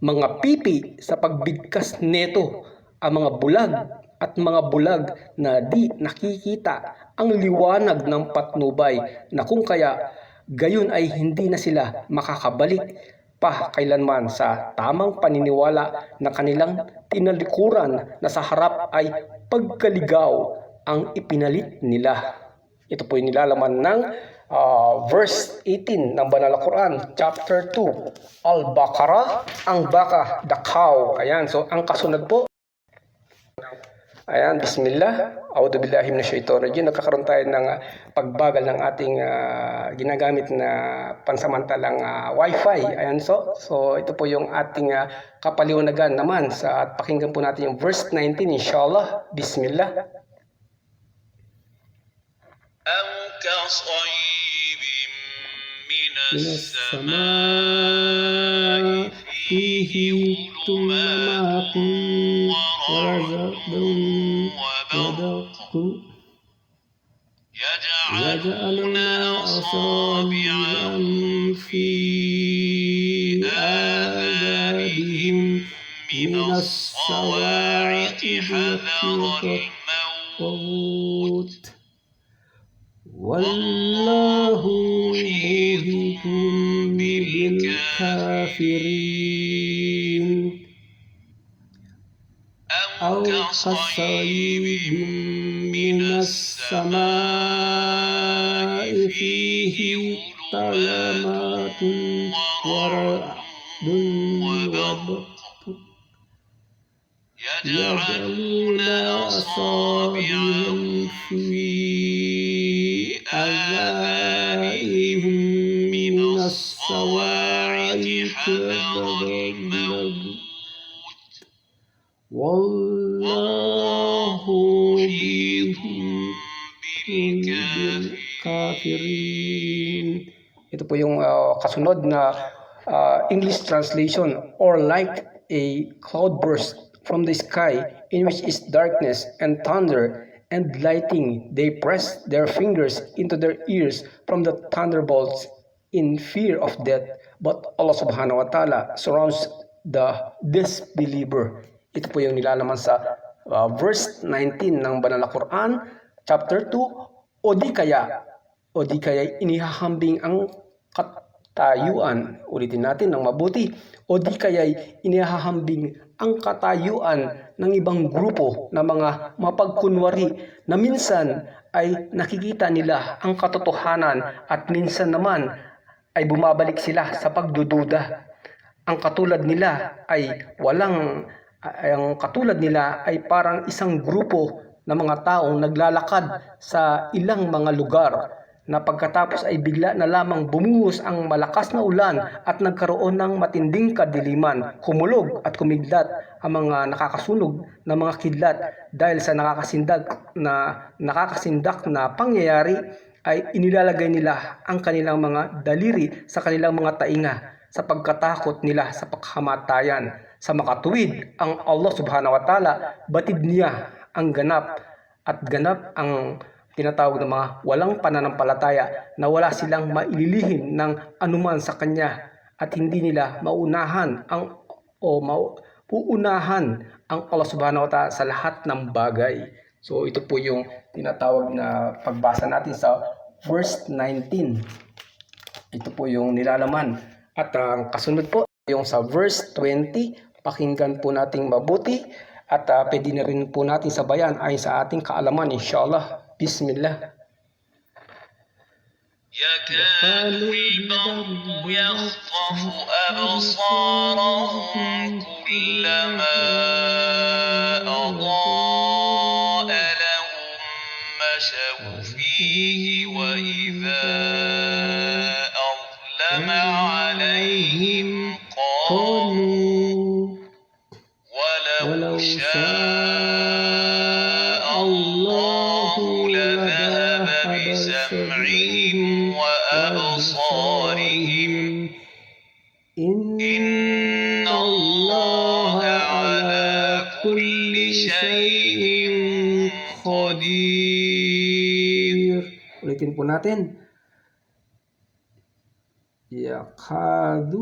mga pipi sa pagbigkas neto, ang mga bulag at mga bulag na di nakikita ang liwanag ng patnubay, na kung kaya gayon ay hindi na sila makakabalik pa kailanman sa tamang paniniwala na kanilang tinalikuran, na sa harap ay pagkaligaw ang ipinalit nila. Ito po yung nilalaman ng verse 18 ng Banal na Quran, chapter 2, Al-Baqarah, ang baka, the cow. Ayan, so ang kasunod po, ayan, bismillah, a'udzubillahi minasyaitonir rajim. Nagkakaroon tayo ng pagbagal ng ating ginagamit na pansamantalang wifi. Ayan, so ito po yung ating kapaliwanagan naman at pakinggan po natin yung verse 19 inshallah. Bismillah. أو كصيب من السماء فيه ظلمات ورعد وبرق يجعلون أصابعهم في آذانهم من الصواعق حذر الموت والله محيط بالكافرين أو كصيب من السماء فيه ظلمات ورعد وبرق يجعلون أصابعهم في آذانهم من الصواعق حذر الموت والله محيط بالكافرين. Ito po yung kasunod na English translation, or like a cloudburst from the sky in which is darkness and thunder and lightning. They press their fingers into their ears from the thunderbolts in fear of death, but Allah subhanahu wa ta'ala surrounds the disbeliever. Ito po yung nilalaman sa verse 19 ng Banal na Quran, chapter 2, o di kaya inihahambing ang katayuan. Ulitin natin ng mabuti. O di kaya inihahambing ang katayuan ng ibang grupo na mga mapagkunwari na minsan ay nakikita nila ang katotohanan at minsan naman ay bumabalik sila sa pagdududa. Ang katulad nila ay parang isang grupo na mga taong naglalakad sa ilang mga lugar na pagkatapos ay bigla na lamang bumuhos ang malakas na ulan at nagkaroon ng matinding kadiliman, humulog at kumidlat ang mga nakakasunog na mga kidlat dahil sa nakakasindak na pangyayari ay inilalagay nila ang kanilang mga daliri sa kanilang mga tainga sa pagkatakot nila sa pagkamatayan. Sa makatuwid ang Allah subhanahu wa ta'ala, batid niya ang ganap ang tinatawag ng mga walang pananampalataya na wala silang maililihim ng anuman sa Kanya at hindi nila mauunahan ang Allah subhanahu wa ta'ala sa lahat ng bagay. So ito po yung tinatawag na pagbasa natin sa verse 19. Ito po yung nilalaman. At ang kasunod po yung sa verse 20, pakinggan po nating mabuti at pwede na rin po natin sabayan ayon sa ating kaalaman inshallah. Bismillah. يكاد البرق يخطف أبصارهم كلما أضاء لهم مشوا فيه وإذا أظلم عليهم قاموا ولو شاء الله لذهب بسمعهم وأبصارهم إن الله على كل شيء قدير. Ulitin po natin. يكاد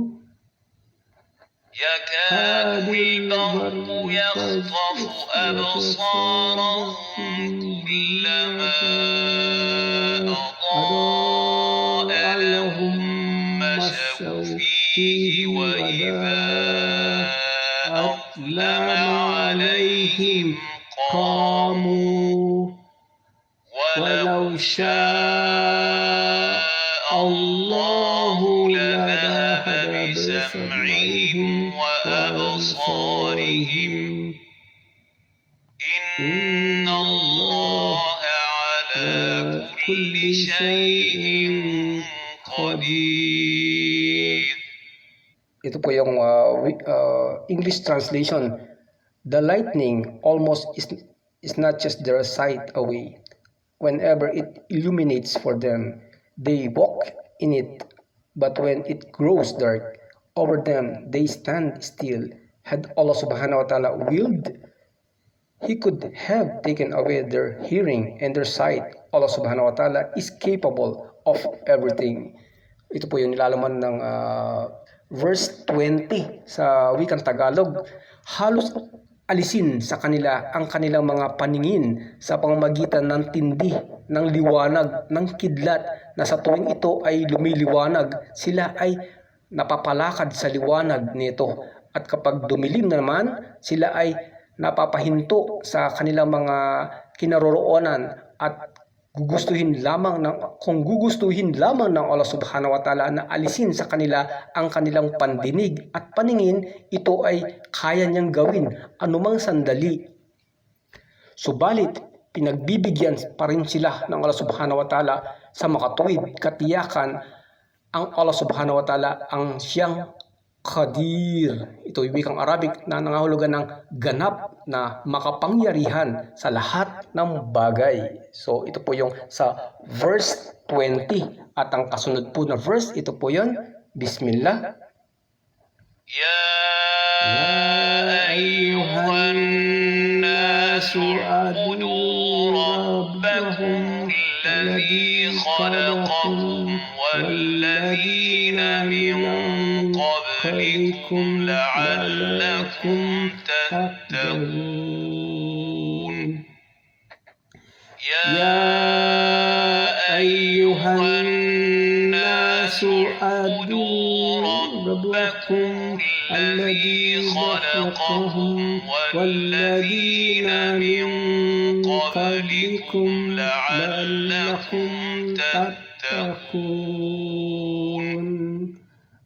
البرق يخطف أبصارهم كلما أضاء لهم مشوا فيه وإذا أظلم عليهم قاموا ولو شاء الله لذهب بسمعهم وأبصارهم إن الله على كل شيء قدير. Ito po yung English translation. The lightning almost is not just their sight away. Whenever it illuminates for them, they walk in it. But when it grows dark over them, they stand still. Had Allah subhanahu wa ta'ala willed, He could have taken away their hearing and their sight. Allah subhanahu wa ta'ala is capable of everything. Ito po yung nilalaman ng verse 20 sa wikang Tagalog. Halos alisin sa kanila ang kanilang mga paningin sa pamamagitan ng tindi, ng liwanag, ng kidlat na sa tuwing ito ay lumiliwanag, sila ay napapalakad sa liwanag nito. At kapag dumilim naman, sila ay napapahinto sa kanilang mga kinaroroonan at gugustuhin lamang ng Allah subhanahu wa ta'ala na alisin sa kanila ang kanilang pandinig at paningin, ito ay kaya niyang gawin anumang sandali. Subalit, pinagbibigyan pa rin sila ng Allah subhanahu wa ta'ala sa makatuwid katiyakan ang Allah subhanahu wa ta'ala ang siyang Qadir. Ito ay wikang Arabic na nangahulugan ng ganap na makapangyarihan sa lahat ng bagay. So ito po yung sa verse 20 at ang kasunod po na verse, ito po yun. Bismillah. يا أيها الناس اعبدوا ربكم الذي خلقكم والذين من قبلكم لعلكم تتقون. يا أيها الناس اعبدوا ربكم الذي خلقكم والذين من قبلكم لعلكم تتقون.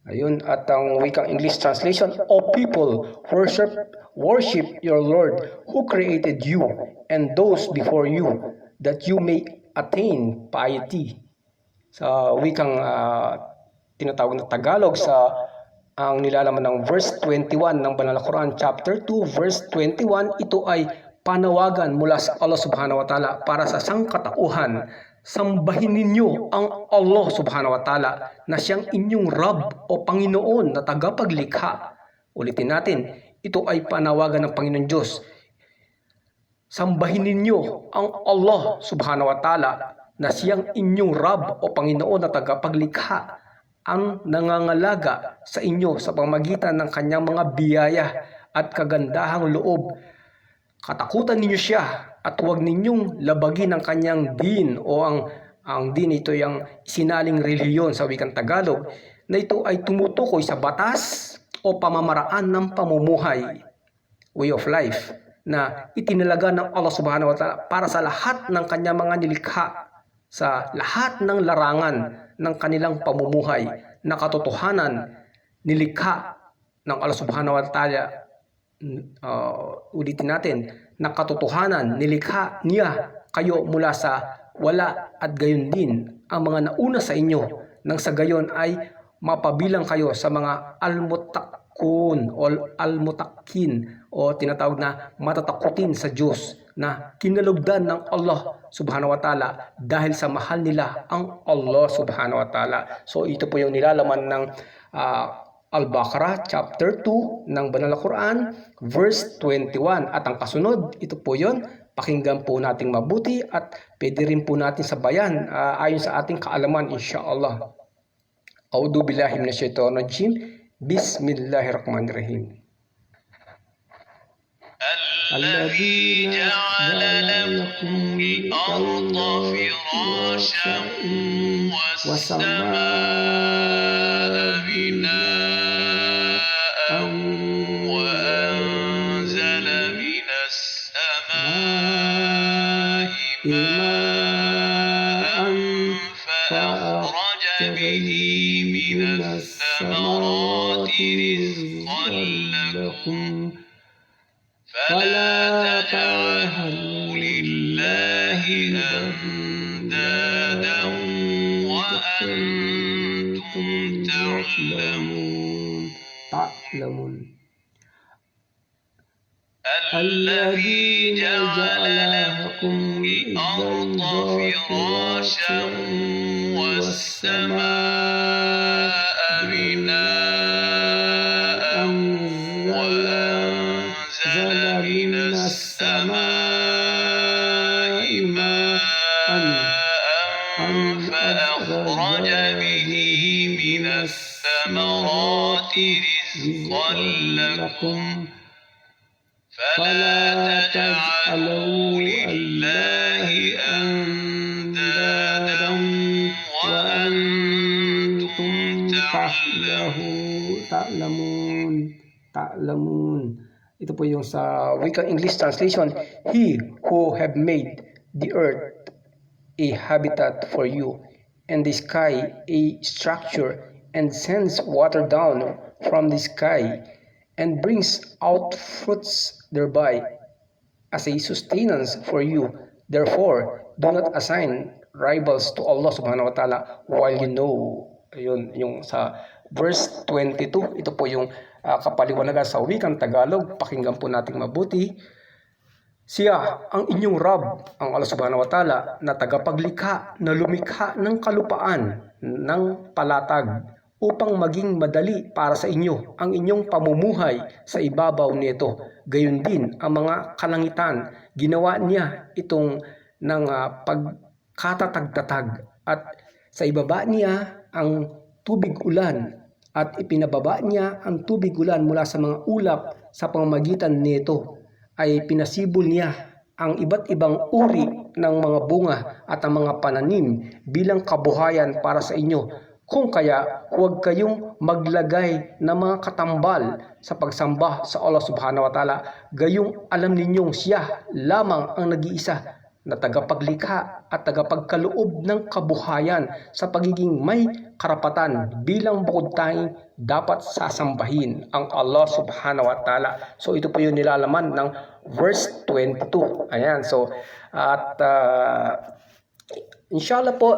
Ayun, at ang wikang English translation, O people, worship your Lord who created you and those before you, that you may attain piety. Sa wikang tinatawag na Tagalog, sa ang nilalaman ng verse 21 ng Banal na Quran, chapter 2, verse 21, ito ay panawagan mula sa Allah subhanahu wa ta'ala para sa sangkatauhan. Sambahin ninyo ang Allah subhanahu wa ta'ala na siyang inyong Rab o Panginoon na tagapaglikha. Ulitin natin, ito ay panawagan ng Panginoon Diyos. Sambahin ninyo ang Allah subhanahu wa ta'ala na siyang inyong Rab o Panginoon na tagapaglikha, ang nangangalaga sa inyo sa pamamagitan ng kanyang mga biyaya at kagandahang loob. Katakutan ninyo siya at huwag ninyong labagin ang kanyang din o ang din, ito yung sinaling relihiyon sa wikang Tagalog, na ito ay tumutukoy sa batas o pamamaraan ng pamumuhay, way of life, na itinalaga ng Allah subhanahu wa ta'ala para sa lahat ng kanyang mga nilikha, sa lahat ng larangan ng kanilang pamumuhay, na katotohanan nilikha ng Allah subhanahu wa ta'ala. Ulitin natin, na katotohanan nilikha niya kayo mula sa wala, at gayon din ang mga nauna sa inyo, nang sa gayon ay mapabilang kayo sa mga almutakun o almutakin o tinatawag na matatakutin sa Diyos, na kinalugdan ng Allah subhanahu wa ta'ala dahil sa mahal nila ang Allah subhanahu wa ta'ala. So ito po yung nilalaman ng Al-Baqarah chapter 2 ng Banal na Quran verse 21, at ang kasunod, ito po yon. Pakinggan po nating mabuti at pwede rin po natin sabayan ayon sa ating kaalaman, insyaAllah. A'udhu billahi minasyaitonir rajim. Bismillahirrahmanirrahim. الذي جعل لكم الأرض فراشا والسماء بناء وأنزل من السماء ماء من الثمرات رزقا لكم فلا تجعلوا لله أندادا وأنتم تعلمون الذي جعل لكم الأرض فراشا والسماء بناء وأنزل من السماء ماء فأخرج به من الثمرات رزقا لكم فلا تجعلوا لله أندادا وأنتم Ta'lamun. Ito po yung sa Wikang English translation. He who have made the earth a habitat for you, and the sky a structure, and sends water down from the sky, and brings out fruits thereby as a sustenance for you. Therefore, do not assign rivals to Allah subhanahu wa ta'ala while you know. Ayun, yung sa verse 22, ito po yung kapaliwanagan sa wikang Tagalog. Pakinggan po nating mabuti. Siya ang inyong Rab, ang Allah subhanahu wa ta'ala, na tagapaglikha, na lumikha ng kalupaan, ng palatag, upang maging madali para sa inyo ang inyong pamumuhay sa ibabaw nito. Gayon din ang mga kalangitan, ginawa niya itong ng pagkatatagtatag, at sa ibaba niya ang tubig ulan, at ipinababa niya ang tubig ulan mula sa mga ulap. Sa pamamagitan nito ay pinasibol niya ang iba't ibang uri ng mga bunga at ang mga pananim bilang kabuhayan para sa inyo. Kung kaya, huwag kayong maglagay ng mga katambal sa pagsamba sa Allah subhanahu wa ta'ala. Gayong alam ninyong siya lamang ang nag-iisa na tagapaglikha at tagapagkaloob ng kabuhayan sa pagiging may karapatan bilang bukod tanging dapat sasambahin ang Allah subhanahu wa ta'ala. So ito po yung nilalaman ng verse 22. Ayan, so at inshallah po,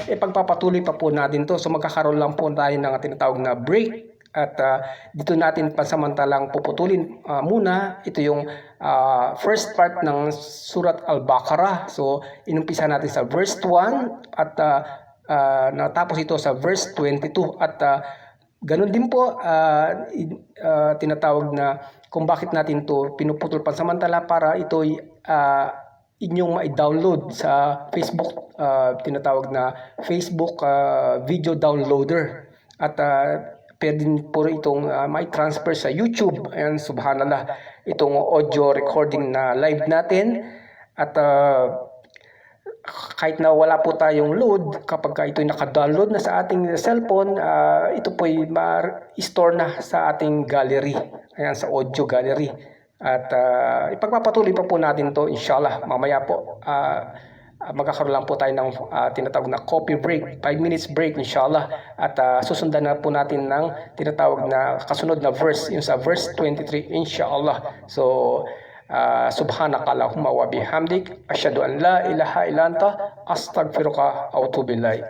ipagpapatuloy pa po natin to. So magkakaroon lang po tayo ng tinatawag na break. At dito natin pansamantalang puputulin muna. Ito yung first part ng Surat Al-Baqarah. So inumpisa natin sa verse 1 at natapos ito sa verse 22. At ganun din po tinatawag na kung bakit natin to pinuputol pansamantala, para ito'y inyong ma-download sa Facebook, tinatawag na Facebook video downloader. At pwede po itong may transfer sa YouTube. Ayan, subhanallah, itong audio recording na live natin. At kahit na wala po tayong load, kapag ito'y naka-download na sa ating cellphone, ito po'y ma-store na sa ating gallery. Ayan, sa audio gallery. At ipagpapatuloy pa po natin to inshallah. Mamaya po magkakaroon lang po tayo ng tinatawag na coffee break, 5 minutes break inshallah. At susundan na po natin ng tinatawag na kasunod na verse, yung sa verse 23 inshallah. So subhanakallahumma wa bihamdik, asyhadu an la ilaha illa anta, astaghfiruka wa atubu ilaik.